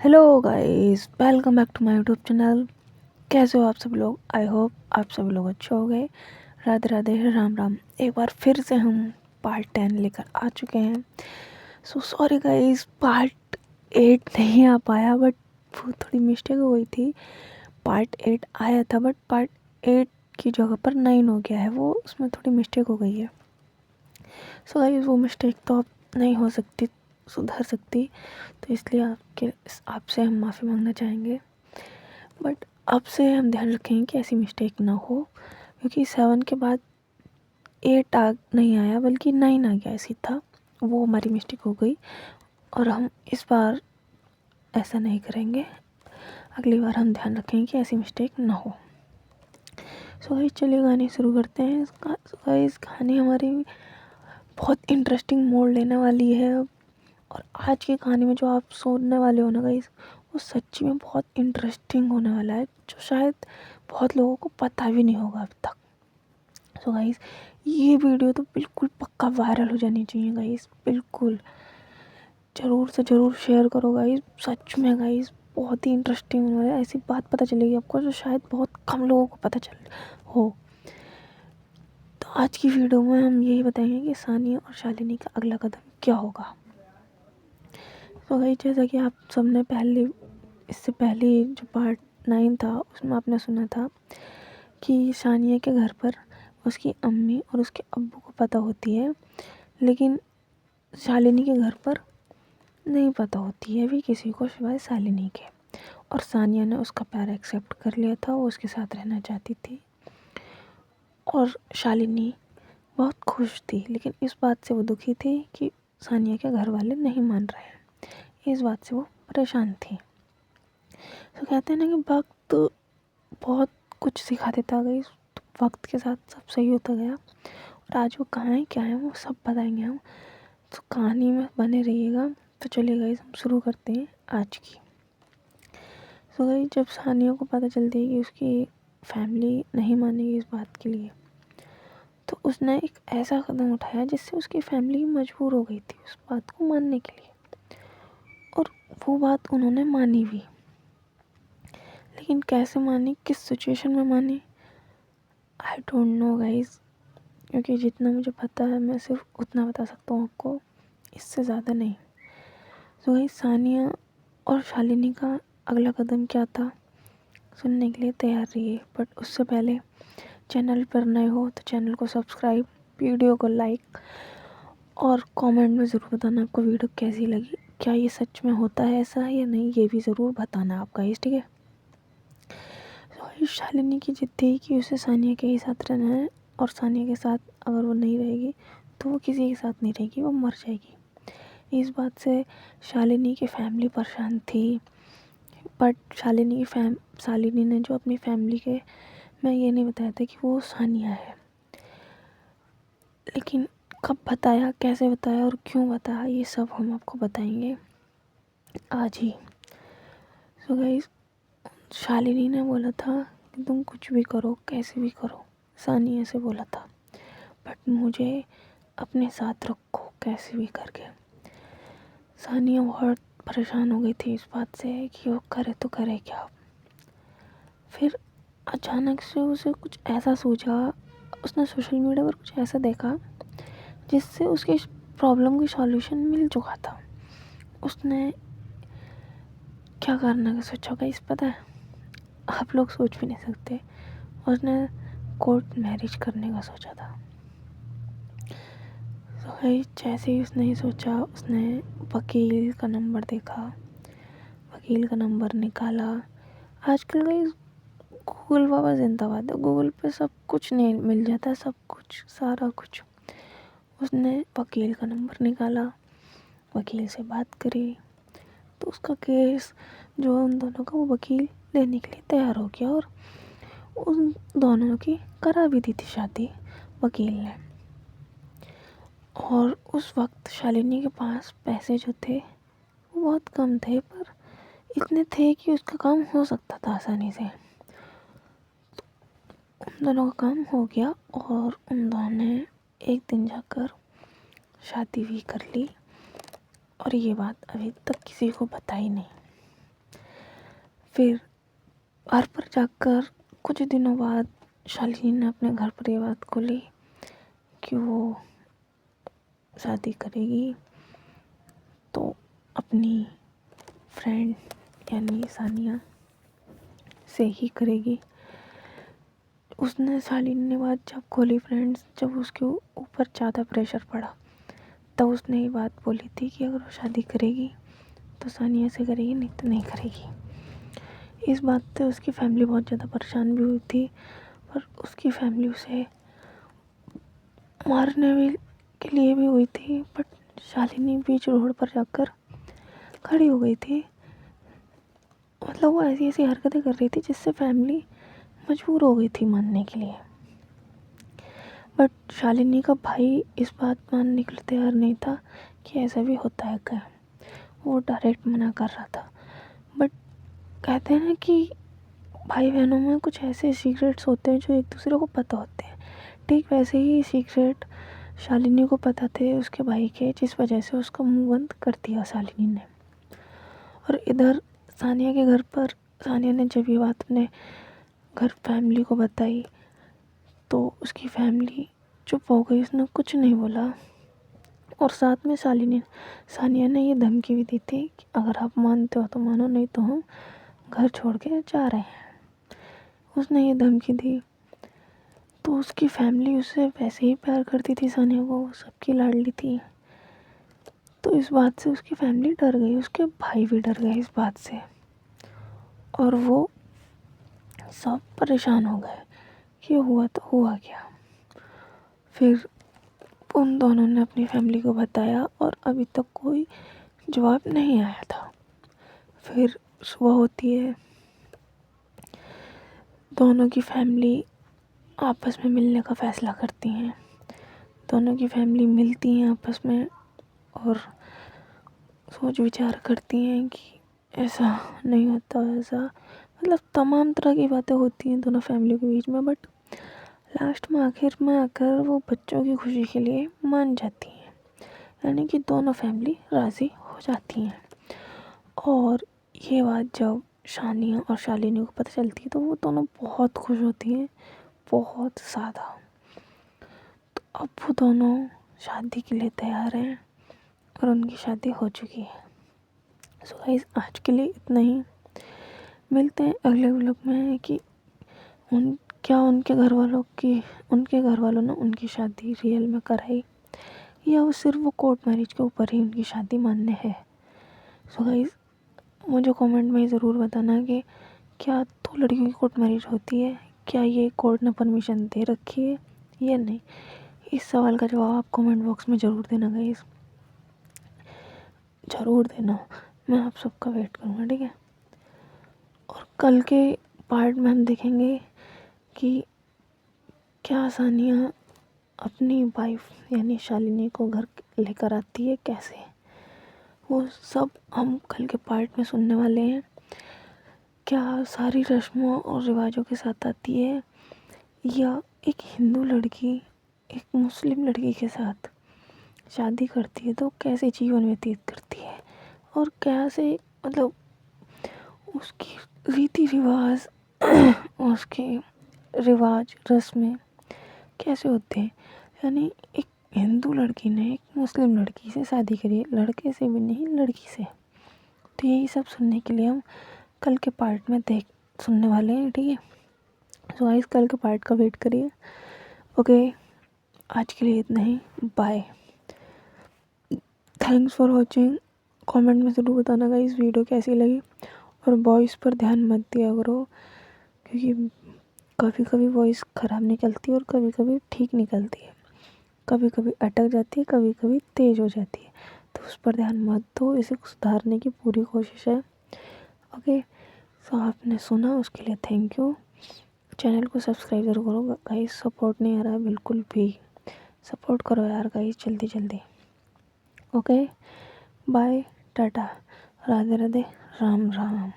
Hello guys, welcome back to my YouTube channel. कैसे हो आप सब लोग? आई होप आप सब लोग अच्छे हो गए। राधे राधे, राम राम। एक बार फिर से हम पार्ट 10 लेकर आ चुके हैं। सो सॉरी गाइस, पार्ट 8 नहीं आ पाया, बट वो थोड़ी मिस्टेक हो गई थी। पार्ट 8 आया था, बट पार्ट 8 की जगह पर 9 हो गया है। वो उसमें थोड़ी मिस्टेक हो गई है। सो गाइस, वो मिस्टेक तो अब नहीं हो सकती, सुधर सकती, तो इसलिए आपसे हम माफ़ी मांगना चाहेंगे। बट अब से हम ध्यान रखेंगे कि ऐसी मिस्टेक ना हो, क्योंकि 7 के बाद 8 नहीं आया बल्कि 9 आ गया, ऐसी था। वो हमारी मिस्टेक हो गई और हम इस बार ऐसा नहीं करेंगे। अगली बार हम ध्यान रखेंगे कि ऐसी मिस्टेक ना हो। सो गाइस, चलिए गाने शुरू करते हैं। इस कहानी हमारी बहुत इंटरेस्टिंग मोड़ लेने वाली है। और आज की कहानी में जो आप सुनने वाले हो ना गाइस, वो सच्ची में बहुत इंटरेस्टिंग होने वाला है, जो शायद बहुत लोगों को पता भी नहीं होगा अभी तक। सो गाइस, ये वीडियो तो बिल्कुल पक्का वायरल हो जानी चाहिए गाइस। बिल्कुल ज़रूर से ज़रूर शेयर करो गाइस। सच में गाइस, बहुत ही इंटरेस्टिंग होने वाला है। ऐसी बात पता चलेगी आपको जो शायद बहुत कम लोगों को पता चल हो। तो आज की वीडियो में हम यही बताएंगे कि सानिया और शालिनी का अगला कदम क्या होगा। तो भाई, जैसा कि आप सबने इससे पहले जो पार्ट 9 था उसमें आपने सुना था कि सानिया के घर पर उसकी अम्मी और उसके अब्बू को पता होती है, लेकिन शालिनी के घर पर नहीं पता होती है भी किसी को सिवाय शालिनी के। और सानिया ने उसका प्यार एक्सेप्ट कर लिया था, वो उसके साथ रहना चाहती थी। और शालिनी बहुत खुश थी, लेकिन इस बात से वो दुखी थी कि सानिया के घर वाले नहीं मान रहे हैं। इस बात से वो परेशान थी। तो कहते हैं ना कि वक्त बहुत कुछ सिखा देता गई। तो वक्त के साथ सब सही होता गया और आज वो कहाँ है, क्या है, वो सब बताएंगे हम। तो कहानी में बने रहिएगा। तो चलिए गाइस, हम शुरू करते हैं आज की। तो गाइस, जब सानिया को पता चलती है कि उसकी फैमिली नहीं मानेगी इस बात के लिए, तो उसने एक ऐसा कदम उठाया जिससे उसकी फैमिली मजबूर हो गई थी उस बात को मानने के लिए। और वो बात उन्होंने मानी भी, लेकिन कैसे मानी, किस सिचुएशन में मानी, आई डोंट नो गाइज। क्योंकि जितना मुझे पता है मैं सिर्फ उतना बता सकता हूँ आपको, इससे ज़्यादा नहीं। तो गाइज, सानिया और शालिनी का अगला कदम क्या था, सुनने के लिए तैयार रहिए। बट उससे पहले, चैनल पर नए हो तो चैनल को सब्सक्राइब, वीडियो को लाइक और कमेंट में ज़रूर बताना आपको वीडियो कैसी लगी। क्या ये सच में होता है ऐसा या नहीं, ये भी ज़रूर बताना आप गाइज, ठीक है। शालिनी की जिद थी कि उसे सानिया के ही साथ रहना है, और सानिया के साथ अगर वो नहीं रहेगी तो वो किसी के साथ नहीं रहेगी, वो मर जाएगी। इस बात से शालिनी की फैमिली परेशान थी। बट शालिनी ने जो अपनी फैमिली के मैं ये नहीं बताया था कि वो सानिया है, लेकिन कब बताया, कैसे बताया और क्यों बताया, ये सब हम आपको बताएंगे आज ही। सो गाइस, शालिनी ने बोला था कि तुम कुछ भी करो, कैसे भी करो, सानिया से बोला था, बट मुझे अपने साथ रखो कैसे भी करके। सानिया बहुत परेशान हो गई थी इस बात से कि वो करे तो करे क्या। फिर अचानक से उसे कुछ ऐसा सूझा, उसने सोशल मीडिया पर कुछ ऐसा देखा जिससे उसकी प्रॉब्लम की सॉल्यूशन मिल चुका था। उसने क्या करने का सोचा गाइस, पता है, आप लोग सोच भी नहीं सकते। उसने कोर्ट मैरिज करने का सोचा था। तो गाइस, जैसे ही उसने ये सोचा, उसने वकील का नंबर देखा, वकील का नंबर निकाला। आजकल गाइस, गूगल बाबा जिंदाबाद है, गूगल पे सब कुछ नहीं मिल जाता है, सब कुछ, सारा कुछ। उसने वकील का नंबर निकाला, वकील से बात करी, तो उसका केस जो उन दोनों का, वो वकील लेने के लिए तैयार हो गया और उन दोनों की करा भी दी थी शादी वकील ने। और उस वक्त शालिनी के पास पैसे जो थे वो बहुत कम थे, पर इतने थे कि उसका काम हो सकता था आसानी से। उन दोनों का काम हो गया और उन दोनों ने एक दिन जाकर शादी भी कर ली, और ये बात अभी तक किसी को बताई नहीं। फिर घर पर जाकर कुछ दिनों बाद शालिनी ने अपने घर पर ये बात खोली कि वो शादी करेगी तो अपनी फ्रेंड यानी सानिया से ही करेगी। उसने शालिनी ने बात जब खोली फ्रेंड्स, जब उसके ऊपर ज़्यादा प्रेशर पड़ा तब उसने ये बात बोली थी कि अगर वो शादी करेगी तो सानिया से करेगी, नहीं तो नहीं करेगी। इस बात से उसकी फैमिली बहुत ज़्यादा परेशान भी हुई थी, पर उसकी फैमिली उसे मारने भी के लिए भी हुई थी। बट शालिनी बीच रोड पर जाकर खड़ी हो गई थी। मतलब वो ऐसी ऐसी हरकतें कर रही थी जिससे फैमिली मजबूर हो गई थी मानने के लिए। बट शालिनी का भाई इस बात मानने के लिए तैयार नहीं था कि ऐसा भी होता है क्या। वो डायरेक्ट मना कर रहा था। बट कहते हैं कि भाई बहनों में कुछ ऐसे सीक्रेट्स होते हैं जो एक दूसरे को पता होते हैं। ठीक वैसे ही सीक्रेट शालिनी को पता थे उसके भाई के, जिस वजह से उसका मुंह बंद कर दिया शालिनी ने। और इधर सानिया के घर पर सानिया ने जब ये बात अपने घर फैमिली को बताई तो उसकी फैमिली चुप हो गई, उसने कुछ नहीं बोला। और साथ में सानिया ने ये धमकी भी दी थी कि अगर आप मानते हो तो मानो, नहीं तो हम घर छोड़ के जा रहे हैं। उसने ये धमकी दी तो उसकी फैमिली उससे वैसे ही प्यार करती थी सानिया को, सबकी लाडली थी। तो इस बात से उसकी फैमिली डर गई, उसके भाई भी डर गए इस बात से, और वो सब परेशान हो गए कि हुआ तो हुआ क्या। फिर उन दोनों ने अपनी फैमिली को बताया और अभी तक कोई जवाब नहीं आया था। फिर सुबह होती है, दोनों की फैमिली आपस में मिलने का फ़ैसला करती हैं। दोनों की फैमिली मिलती हैं आपस में और सोच विचार करती हैं कि ऐसा नहीं होता, ऐसा मतलब तमाम तरह की बातें होती हैं दोनों फैमिली के बीच में। बट लास्ट में आखिर में आकर वो बच्चों की खुशी के लिए मान जाती हैं, यानी कि दोनों फैमिली राज़ी हो जाती हैं। और ये बात जब सानिया और शालिनी को पता चलती है तो वो दोनों बहुत खुश होती हैं, बहुत ज़्यादा। तो अब वो दोनों शादी के लिए तैयार हैं और उनकी शादी हो चुकी है। सो गाइस, आज के लिए इतना ही। मिलते हैं अगले व्लॉग में कि उनके घर वालों ने उनकी शादी रियल में कराई या वो सिर्फ वो कोर्ट मैरिज के ऊपर ही उनकी शादी मान्य है। सो गाइस, मुझे कमेंट में ज़रूर बताना कि क्या 2 लड़कियों की कोर्ट मैरिज होती है, क्या ये कोर्ट ने परमिशन दे रखी है या नहीं। इस सवाल का जवाब आप कमेंट बॉक्स में ज़रूर देना गाइस, ज़रूर देना। मैं आप सबका वेट करूँगा, ठीक है। और कल के पार्ट में हम देखेंगे कि क्या सानिया अपनी वाइफ यानी शालिनी को घर लेकर आती है, कैसे, वो सब हम कल के पार्ट में सुनने वाले हैं। क्या सारी रस्मों और रिवाजों के साथ आती है या एक हिंदू लड़की एक मुस्लिम लड़की के साथ शादी करती है तो कैसे जीवन व्यतीत करती है, और कैसे मतलब उसकी रीति रिवाज उसके रिवाज रस्में कैसे होते हैं। यानी एक हिंदू लड़की ने एक मुस्लिम लड़की से शादी करी है, लड़के से भी नहीं, लड़की से। तो यही सब सुनने के लिए हम कल के पार्ट में सुनने वाले हैं, ठीक है। सो गाइस, कल के पार्ट का वेट करिए। ओके, आज के लिए इतना ही, bye, thanks for watching. Comment में ज़रूर बताना गाइस वीडियो कैसी लगी, और वॉइस पर ध्यान मत दिया करो क्योंकि कभी कभी वॉइस ख़राब निकलती है और कभी कभी ठीक निकलती है, कभी कभी अटक जाती है, कभी कभी तेज़ हो जाती है। तो उस पर ध्यान मत दो, इसे सुधारने की पूरी कोशिश है। ओके, सो आपने सुना उसके लिए थैंक यू। चैनल को सब्सक्राइब ज़रूर करो गाइस, सपोर्ट नहीं आ रहा है बिल्कुल भी, सपोर्ट करो यार गाइस जल्दी जल्दी। Okay, bye, tata, Radhe Radhe, Ram Ram.